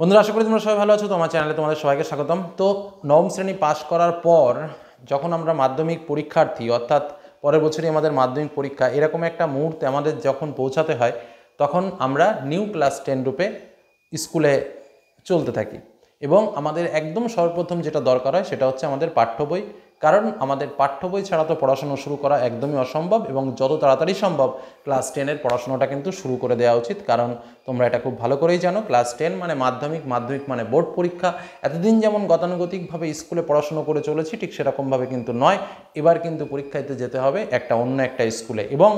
বন্ধুরা, আশা করি তোমরা সবাই ভালো আছো। তোমার চ্যানেলে তোমাদের সবাইকে স্বাগতম। তো নবম শ্রেণী পাশ করার পর যখন আমরা মাধ্যমিক পরীক্ষার্থী, অর্থাৎ পরের বছরই আমাদের মাধ্যমিক পরীক্ষা, এরকম একটা মুহূর্তে আমাদের যখন পৌঁছাতে হয়, তখন আমরা নিউ ক্লাস 10 রূপে স্কুলে চলতে থাকি। এবং আমাদের একদম সর্বপ্রথম যেটা দরকার হয় সেটা হচ্ছে আমাদের পাঠ্য বই। কারণ আমাদের পাঠ্য বই ছাড়া তো পড়াশোনা শুরু করা একদমই অসম্ভব, এবং যত তাড়াতাড়ি সম্ভব ক্লাস 10-এর পড়াশোনাটা কিন্তু শুরু করে দেওয়া উচিত। কারণ তোমরা এটা খুব ভালো করেই জানো, ক্লাস 10 মানে মাধ্যমিক, মাধ্যমিক মানে বোর্ড পরীক্ষা। এতদিন যেমন গতানুগতিকভাবে স্কুলে পড়াশোনা করে চলেছি, ঠিক সেরকমভাবে কিন্তু নয়। এবার কিন্তু পরীক্ষাতে যেতে হবে অন্য একটা স্কুলে, এবং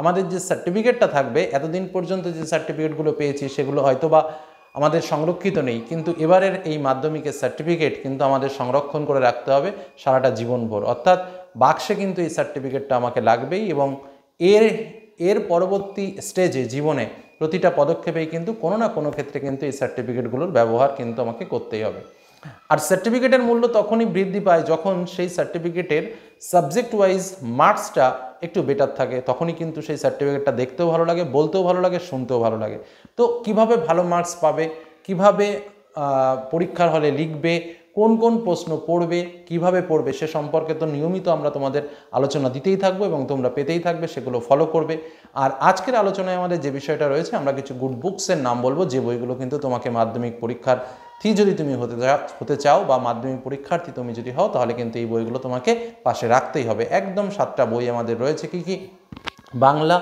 আমাদের যে সার্টিফিকেটটা থাকবে, এতদিন পর্যন্ত যে সার্টিফিকেটগুলো পেয়েছি সেগুলো হয়তো বা আমাদের সংরক্ষিত নেই, কিন্তু এবারের এই মাধ্যমিকের সার্টিফিকেট কিন্তু আমাদের সংরক্ষণ করে রাখতে হবে সারাটা জীবনভর। অর্থাৎ বাক্সে কিন্তু এই সার্টিফিকেটটা আমাকে লাগবেই, এবং এর পরবর্তী স্টেজে জীবনে প্রতিটা পদক্ষেপেই কিন্তু কোনো না কোনো ক্ষেত্রে কিন্তু এই সার্টিফিকেটগুলোর ব্যবহার কিন্তু আমাকে করতেই হবে। আর সার্টিফিকেটের মূল্য তখনই বৃদ্ধি পায় যখন সেই সার্টিফিকেটের সাবজেক্ট ওয়াইজ মার্কসটা একটু বেটার থাকে, তখনই কিন্তু সেই সার্টিফিকেটটা দেখতেও ভালো লাগে, বলতেও ভালো লাগে, শুনতেও ভালো লাগে। তো কিভাবে ভালো মার্কস পাবে, কিভাবে পরীক্ষার হলে লিখবে, কোন কোন প্রশ্ন পড়বে, কিভাবে পড়বে, সে সম্পর্কে তো নিয়মিত আমরা তোমাদের আলোচনা দিতেই থাকবো এবং তোমরা পেতেই থাকবে, সেগুলো ফলো করবে। আর আজকের আলোচনায় আমাদের যে বিষয়টা রয়েছে, আমরা কিছু গুড বুকসের নাম বলবো, যে বইগুলো কিন্তু তোমাকে মাধ্যমিক পরীক্ষার্থী যদি তুমি হতে চাও, বা মাধ্যমিক পরীক্ষার্থী তুমি যদি হও, তাহলে কিন্তু এই বইগুলো তোমাকে পাশে রাখতেই হবে। একদম 7টা বই আমাদের রয়েছে। কি কি? বাংলা,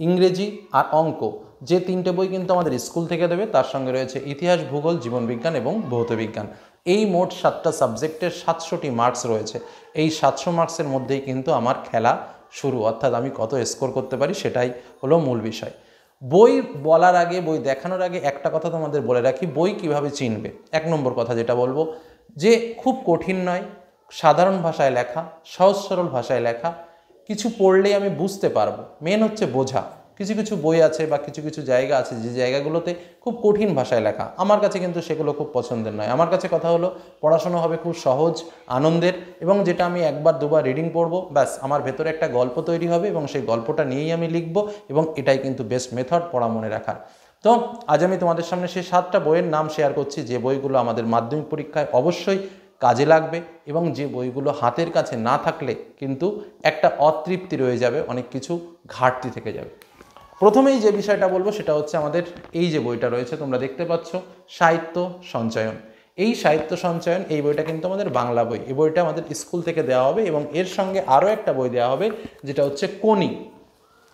ইংরেজি আর অঙ্ক, যে 3টে বই কিন্তু আমাদের স্কুল থেকে দেবে। তার সঙ্গে রয়েছে ইতিহাস, ভূগোল, জীবনবিজ্ঞান এবং ভৌতবিজ্ঞান। এই মোট 7টা সাবজেক্টের 700টি মার্কস রয়েছে। এই 700 মার্কসের মধ্যেই কিন্তু আমার খেলা শুরু, অর্থাৎ আমি কত স্কোর করতে পারি সেটাই হলো মূল বিষয়। বই বলার আগে, বই দেখানোর আগে একটা কথা তোমাদের বলে রাখি, বই কিভাবে চিনবে। 1 নম্বর কথা যেটা বলবো, যে খুব কঠিন নয়, সাধারণ ভাষায় লেখা, সহজ সরল ভাষায় লেখা, কিছু পড়লেই আমি বুঝতে পারবো। মেন হচ্ছে বোঝা। কিছু কিছু বই আছে বা কিছু কিছু জায়গা আছে যে জায়গাগুলোতে খুব কঠিন ভাষায় লেখা, আমার কাছে কিন্তু সেগুলো খুব পছন্দের নয়। আমার কাছে কথা হলো, পড়াশোনা হবে খুব সহজ, আনন্দের, এবং যেটা আমি একবার দুবার রিডিং পড়বো, ব্যাস আমার ভেতরে একটা গল্প তৈরি হবে এবং সেই গল্পটা নিয়েই আমি লিখবো, এবং এটাই কিন্তু বেস্ট মেথড পড়া মনে রাখার। তো আজ আমি তোমাদের সামনে সেই 7টা বইয়ের নাম শেয়ার করছি, যে বইগুলো আমাদের মাধ্যমিক পরীক্ষায় অবশ্যই কাজে লাগবে, এবং যে বইগুলো হাতের কাছে না থাকলে কিন্তু একটা অতৃপ্তি রয়ে যাবে, অনেক কিছু ঘাটতি থেকে যাবে। প্রথমেই যে বিষয়টা বলবো সেটা হচ্ছে আমাদের এই যে বইটা রয়েছে, তোমরা দেখতে পাচ্ছ, সাহিত্য সঞ্চয়ন। এই সাহিত্য সঞ্চয়ন, এই বইটা কিন্তু আমাদের বাংলা বই। এই বইটা আমাদের স্কুল থেকে দেওয়া হবে, এবং এর সঙ্গে আরও একটা বই দেওয়া হবে যেটা হচ্ছে কোনি।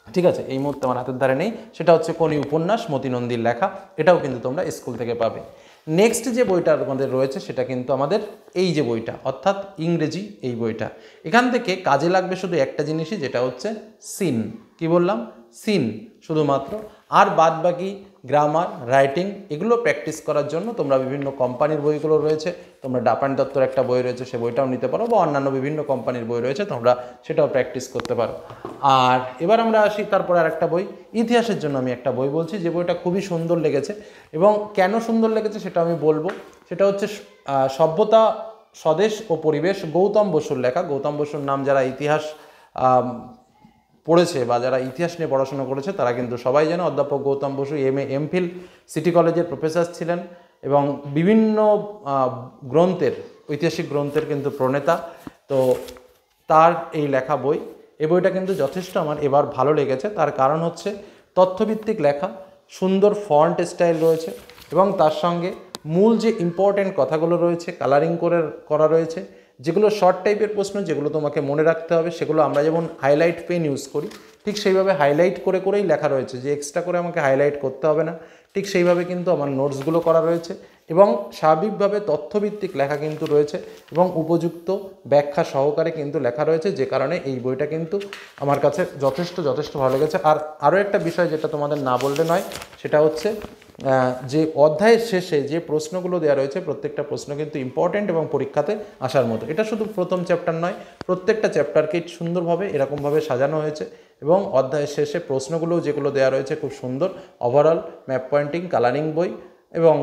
ঠিক আছে, এই মুহূর্তে আমার হাতের ধারে নেই, সেটা হচ্ছে কোনি উপন্যাস, মতি নন্দীর লেখা। এটাও কিন্তু তোমরা স্কুল থেকে পাবে। নেক্সট যে বইটা আমাদের রয়েছে সেটা কিন্তু আমাদের এই যে বইটা, অর্থাৎ ইংরেজি এই বইটা। এখান থেকে কাজে লাগবে শুধু একটা জিনিসই, যেটা হচ্ছে সিন। কি বললাম? সিন শুধুমাত্র। আর বাদ বাকি গ্রামার, রাইটিং, এগুলো প্র্যাকটিস করার জন্য তোমরা বিভিন্ন কোম্পানির বইগুলো রয়েছে, তোমরা ডাপান দত্তর একটা বই রয়েছে, সে বইটাও নিতে পারো, বা অন্যান্য বিভিন্ন কোম্পানির বই রয়েছে, তোমরা সেটাও প্র্যাকটিস করতে পারো। আর এবার আমরা আসি তারপরে আর একটা বই, ইতিহাসের জন্য আমি একটা বই বলছি, যে বইটা খুবই সুন্দর লেগেছে। এবং কেন সুন্দর লেগেছে সেটা আমি বলবো। সেটা হচ্ছে সভ্যতা, স্বদেশ ও পরিবেশ, গৌতম বসুর লেখা। গৌতম বসুর নাম যারা ইতিহাস পড়েছে বা যারা ইতিহাস নিয়ে পড়াশোনা করেছে তারা কিন্তু সবাই জানে। অধ্যাপক গৌতম বসু এমফিল সিটি কলেজের প্রফেসর ছিলেন, এবং বিভিন্ন গ্রন্থের, ঐতিহাসিক গ্রন্থের কিন্তু প্রণেতা। তো তার এই লেখা বই, এই বইটা কিন্তু যথেষ্ট আমার এবার ভালো লেগেছে। তার কারণ হচ্ছে তথ্যভিত্তিক লেখা, সুন্দর ফন্ট স্টাইল রয়েছে, এবং তার সঙ্গে মূল যে ইম্পর্টেন্ট কথাগুলো রয়েছে কালারিং করা রয়েছে, যেগুলো শর্ট টাইপের প্রশ্ন, যেগুলো তোমাকে মনে রাখতে হবে, সেগুলো আমরা যেমন হাইলাইট পেন ইউজ করি, ঠিক সেইভাবে হাইলাইট করেই লেখা রয়েছে, যে এক্সট্রা করে আমাকে হাইলাইট করতে হবে না। ঠিক সেইভাবে কিন্তু আমার নোটসগুলো করা রয়েছে, এবং স্বাভাবিকভাবে তথ্যভিত্তিক লেখা কিন্তু রয়েছে, এবং উপযুক্ত ব্যাখ্যা সহকারে কিন্তু লেখা রয়েছে, যে কারণে এই বইটা কিন্তু আমার কাছে যথেষ্ট ভালো লেগেছে। আর আরও একটা বিষয় যেটা তোমাদের না বললে নয়, সেটা হচ্ছে যে অধ্যায়ের শেষে যে প্রশ্নগুলো দেওয়া রয়েছে, প্রত্যেকটা প্রশ্ন কিন্তু ইম্পর্টেন্ট এবং পরীক্ষাতে আসার মতো। এটা শুধু প্রথম চ্যাপ্টার নয়, প্রত্যেকটা চ্যাপ্টারকেই সুন্দরভাবে এরকমভাবে সাজানো হয়েছে, এবং অধ্যায়ের শেষে প্রশ্নগুলোও যেগুলো দেওয়া রয়েছে খুব সুন্দর। ওভারঅল ম্যাপ পয়েন্টিং, কালারিং বই, এবং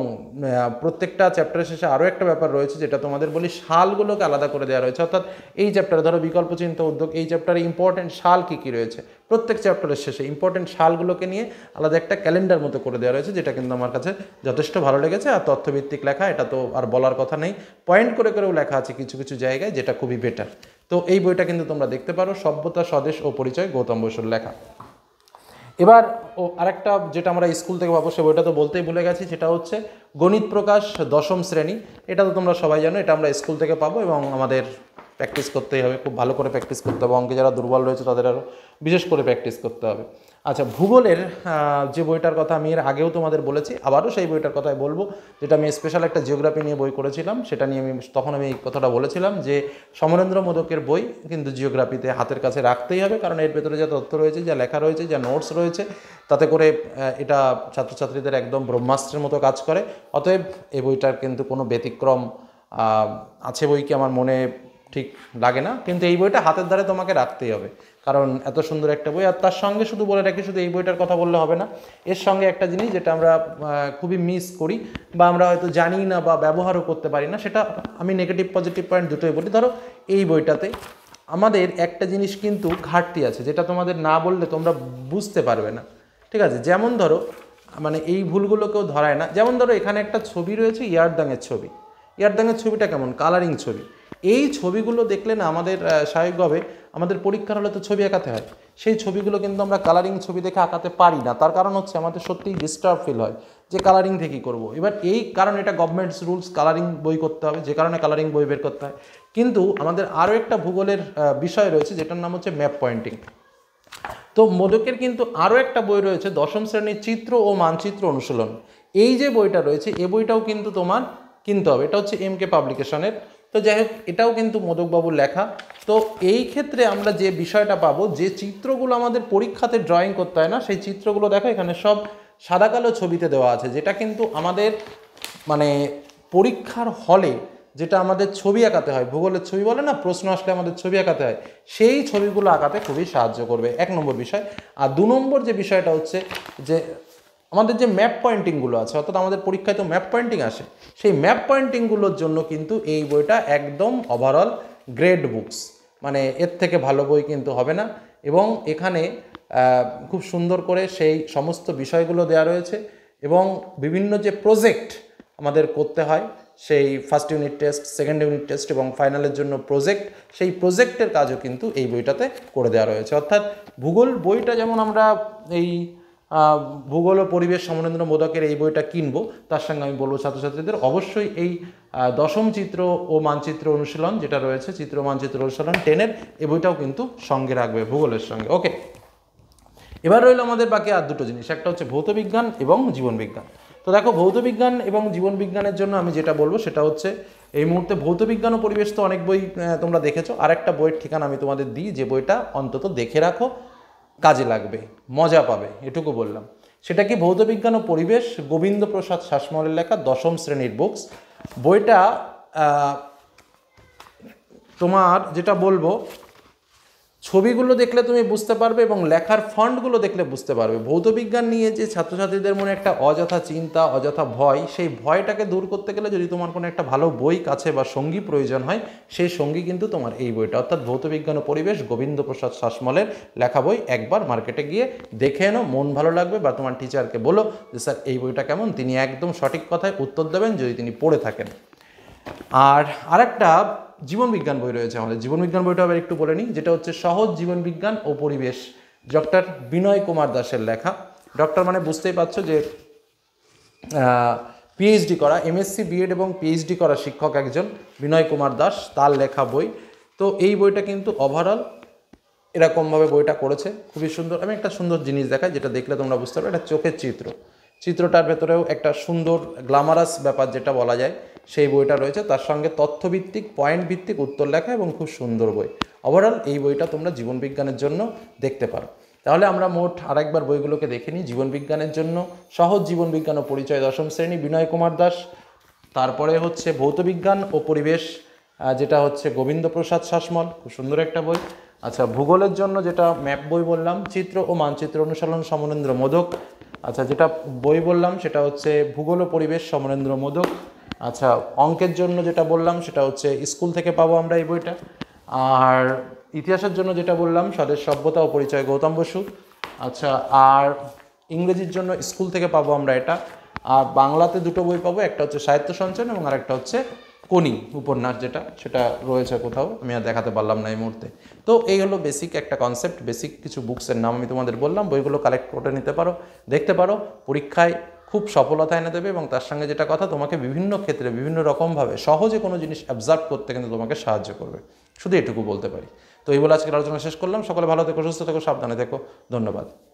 প্রত্যেকটা চ্যাপ্টারের শেষে আরও একটা ব্যাপার রয়েছে যেটা তোমাদের বলি, সালগুলোকে আলাদা করে দেওয়া রয়েছে। অর্থাৎ এই চ্যাপ্টারে ধরো বিকল্প চিন্তা উদ্যোগ, এই চ্যাপ্টারে ইম্পর্টেন্ট সাল কী কী রয়েছে, প্রত্যেক চ্যাপ্টারের শেষে ইম্পর্টেন্ট সালগুলোকে নিয়ে আলাদা একটা ক্যালেন্ডার মতো করে দেওয়া রয়েছে, যেটা কিন্তু আমার কাছে যথেষ্ট ভালো লেগেছে। আর তথ্যভিত্তিক লেখা, এটা তো আর বলার কথা নেই, পয়েন্ট করে করেও লেখা আছে কিছু কিছু জায়গায়, যেটা খুবই বেটার। তো এই বইটা কিন্তু তোমরা দেখতে পারো, সভ্যতা, স্বদেশ ও পরিচয়, গৌতম বসুর লেখা। এবার আরেকটা যেটা আমরা স্কুল থেকে পাবো, সে বইটা তো বলতেই ভুলে গেছি, সেটা হচ্ছে গণিত প্রকাশ দশম শ্রেণী। এটা তো তোমরা সবাই জানো, এটা আমরা স্কুল থেকে পাবো এবং আমাদের প্র্যাকটিস করতেই হবে, খুব ভালো করে প্র্যাকটিস করতে হবে। অঙ্কে যারা দুর্বল রয়েছে তাদের আরও বিশেষ করে প্র্যাকটিস করতে হবে। আচ্ছা, ভূগোলের যে বইটার কথা আমি এর আগেও তোমাদের বলেছি, আবারও সেই বইটার কথাই বলবো, যেটা আমি স্পেশাল একটা জিওগ্রাফি নিয়ে বই করেছিলাম, সেটা নিয়ে তখন আমি এই কথাটা বলেছিলাম যে সমরেন্দ্র মোদকের বই কিন্তু জিওগ্রাফিতে হাতের কাছে রাখতেই হবে, কারণ এর ভেতরে যা তথ্য রয়েছে, যা লেখা রয়েছে, যা নোটস রয়েছে, তাতে করে এটা ছাত্রছাত্রীদের একদম ব্রহ্মাস্ত্রের মতো কাজ করে। অতএব এই বইটার কিন্তু কোনো ব্যতিক্রম আছে বই কি আমার মনে ঠিক লাগে না, কিন্তু এই বইটা হাতের ধারে তোমাকে রাখতেই হবে, কারণ এত সুন্দর একটা বই। আর তার সঙ্গে শুধু বলে রাখি, শুধু এই বইটার কথা বললে হবে না, এর সঙ্গে একটা জিনিস যেটা আমরা খুবই মিস করি বা আমরা হয়তো জানি না বা ব্যবহারও করতে পারি না, সেটা আমি নেগেটিভ পজিটিভ পয়েন্ট দুটোই বলি। ধরো এই বইটাতে আমাদের একটা জিনিস কিন্তু ঘাটতি আছে, যেটা তোমাদের না বললে তোমরা বুঝতে পারবে না, ঠিক আছে? যেমন ধরো, মানে এই ভুলগুলোকেও ধরায় না। যেমন ধরো এখানে একটা ছবি রয়েছে, ইয়ারদাংয়ের ছবি। ইয়ারদাংয়ের ছবিটা কেমন? কালারিং ছবি। এই ছবিগুলো দেখলে না আমাদের স্বাভাবিকভাবে আমাদের পরীক্ষার হলে তো ছবি আঁকাতে হয়, সেই ছবিগুলো কিন্তু আমরা কালারিং ছবি দেখে আঁকাতে পারি না। তার কারণ হচ্ছে আমাদের সত্যিই ডিস্টার্ব ফিল হয় যে কালারিং থেকে কী করবো। এবার এই কারণ, এটা গভর্নমেন্টস রুলস, কালারিং বই করতে হবে, যে কারণে কালারিং বই বের করতে হয়। কিন্তু আমাদের আরও একটা ভূগোলের বিষয় রয়েছে, যেটার নাম হচ্ছে ম্যাপ পয়েন্টিং। তো মোদকের কিন্তু আরও একটা বই রয়েছে, দশম শ্রেণীর চিত্র ও মানচিত্র অনুশীলন। এই যে বইটা রয়েছে, এই বইটাও কিন্তু তোমার কিনতে হবে। এটা হচ্ছে MK পাবলিকেশনের। তো যাই হোক, এটাও কিন্তু মোদকবাবুর লেখা। তো এই ক্ষেত্রে আমরা যে বিষয়টা পাবো, যে চিত্রগুলো আমাদের পরীক্ষাতে ড্রয়িং করতে হয় না, সেই চিত্রগুলো দেখো এখানে সব সাদা কালো ছবিতে দেওয়া আছে, যেটা কিন্তু আমাদের মানে পরীক্ষার হলে যেটা আমাদের ছবি আঁকাতে হয়, ভূগোলের ছবি বলে না, প্রশ্ন আসলে আমাদের ছবি আঁকাতে হয়, সেই ছবিগুলো আঁকাতে খুবই সাহায্য করবে, 1 নম্বর বিষয়। আর 2 নম্বর যে বিষয়টা হচ্ছে যে আমাদের যে ম্যাপ পয়েন্টিংগুলো আছে, অর্থাৎ আমাদের পরীক্ষায় তো ম্যাপ পয়েন্টিং আসে, সেই ম্যাপ পয়েন্টিংগুলোর জন্য কিন্তু এই বইটা একদম ওভারঅল গ্রেড বুকস, মানে এর থেকে ভালো বই কিন্তু হবে না। এবং এখানে খুব সুন্দর করে সেই সমস্ত বিষয়গুলো দেওয়া রয়েছে, এবং বিভিন্ন যে প্রজেক্ট আমাদের করতে হয়, সেই first unit test, second unit test এবং ফাইনালের জন্য প্রজেক্ট, সেই প্রজেক্টের কাজও কিন্তু এই বইটাতে করে দেওয়া রয়েছে। অর্থাৎ ভূগোল বইটা যেমন আমরা এই ভূগোল ও পরিবেশ সমরেন্দ্র মোদকের এই বইটা কিনবো, তার সঙ্গে আমি বলবো ছাত্রছাত্রীদের অবশ্যই এই দশম চিত্র ও মানচিত্র অনুশীলন যেটা রয়েছে, চিত্র মানচিত্র অনুশীলন 10-এর, এই বইটাও কিন্তু সঙ্গে রাখবে ভূগোলের সঙ্গে। ওকে, এবার রইল আমাদের বাকি আর দুটো জিনিস, একটা হচ্ছে ভৌতবিজ্ঞান এবং জীবনবিজ্ঞান। তো দেখো, ভৌতবিজ্ঞান এবং জীবনবিজ্ঞানের জন্য আমি যেটা বলবো সেটা হচ্ছে, এই মুহূর্তে ভৌতবিজ্ঞান ও পরিবেশ তো অনেক বই তোমরা দেখেছো, আর একটা বইয়ের ঠিকানা আমি তোমাদের দিই, যে বইটা অন্তত দেখে রাখো, কাজে লাগবে, মজা পাবে, এটুকু বললাম। সেটা কি? ভৌতবিজ্ঞান ও পরিবেশ, গোবিন্দপ্রসাদ শাসমলের লেখা, দশম শ্রেণীর বুকস। বইটা তোমার যেটা বলবো, ছবিগুলো দেখলে তুমি বুঝতে পারবে এবং লেখার ফন্টগুলো দেখলে বুঝতে পারবে। ভৌতবিজ্ঞান নিয়ে যে ছাত্রছাত্রীদের মনে একটা অযথা চিন্তা, অযথা ভয়, সেই ভয়টাকে দূর করতে গেলে যদি তোমার কোনো একটা ভালো বই কাছে বা সঙ্গী প্রয়োজন হয়, সেই সঙ্গী কিন্তু তোমার এই বইটা, অর্থাৎ ভৌতবিজ্ঞান ও পরিবেশ, গোবিন্দপ্রসাদ শাসমলের লেখা বই। একবার মার্কেটে গিয়ে দেখে এনো, মন ভালো লাগবে, বা তোমার টিচারকে বলো যে স্যার এই বইটা কেমন, তিনি একদম সঠিক কথায় উত্তর দেবেন যদি তিনি পড়ে থাকেন। আর আরেকটা জীবনবিজ্ঞান বই রয়েছে আমাদের, জীবনবিজ্ঞান বইটা আবার একটু বলে নিই, যেটা হচ্ছে সহজ জীবনবিজ্ঞান ও পরিবেশ, ডক্টর বিনয় কুমার দাসের লেখা। ডক্টর মানে বুঝতেই পারছো যে পিএইচডি করা, এমএসসি, বিএড এবং পিএইচডি করা শিক্ষক একজন, বিনয় কুমার দাস, তার লেখা বই। তো এই বইটা কিন্তু ওভারঅল এরকমভাবে বইটা করেছে, খুবই সুন্দর। আমি একটা সুন্দর জিনিস দেখাই, যেটা দেখলে তোমরা বুঝতে পারবে, এটা চোখের চিত্র, চিত্রটার ভেতরেও একটা সুন্দর গ্ল্যামারাস ব্যাপার যেটা বলা যায়, সেই বইটা রয়েছে। তার সঙ্গে তথ্যভিত্তিক, পয়েন্ট ভিত্তিক উত্তর লেখা এবং খুব সুন্দর বই। ওভারঅল এই বইটা তোমরা জীবনবিজ্ঞানের জন্য দেখতে পারো। তাহলে আমরা মোট আরেকবার বইগুলোকে দেখে নিই। জীবনবিজ্ঞানের জন্য সহজ জীবনবিজ্ঞান ও পরিচয়, দশম শ্রেণী, বিনয় কুমার দাস। তারপরে হচ্ছে ভৌতবিজ্ঞান ও পরিবেশ, যেটা হচ্ছে গোবিন্দপ্রসাদ শাসমল, খুব সুন্দর একটা বই। আচ্ছা, ভূগোলের জন্য যেটা ম্যাপ বই বললাম, চিত্র ও মানচিত্র অনুশীলন, সমরেন্দ্র মোদক। আচ্ছা, যেটা বই বললাম সেটা হচ্ছে ভূগোল ও পরিবেশ, সমরেন্দ্র মোদক। আচ্ছা, অঙ্কের জন্য যেটা বললাম সেটা হচ্ছে স্কুল থেকে পাবো আমরা এই বইটা। আর ইতিহাসের জন্য যেটা বললাম স্বদেশ সভ্যতা ও পরিচয়, গৌতম বসু। আচ্ছা, আর ইংরেজির জন্য স্কুল থেকে পাবো আমরা এটা। আর বাংলাতে দুটো বই পাবো, একটা হচ্ছে সাহিত্য সঞ্চয়ন এবং আরেকটা হচ্ছে কোনি উপন্যাস, যেটা সেটা রয়েছে কোথাও, আমি আর দেখাতে পারলাম না এই মুহূর্তে। তো এই হলো বেসিক একটা কনসেপ্ট, বেসিক কিছু বুকসের নাম আমি তোমাদের বললাম, বইগুলো কালেক্ট করে নিতে পারো, দেখতে পারো, পরীক্ষায় খুব সফলতা এনে দেবে। এবং তার সঙ্গে যেটা কথা, তোমাকে বিভিন্ন ক্ষেত্রে বিভিন্ন রকমভাবে সহজে কোনো জিনিস অ্যাবজর্ব করতে কিন্তু তোমাকে সাহায্য করবে। শুধু এটুকু বলতে পারি। তো এই বলে আজকের আলোচনা শেষ করলাম। সকলে ভালো থেকো, সুস্থ থেকো, সাবধানে থেকো। ধন্যবাদ।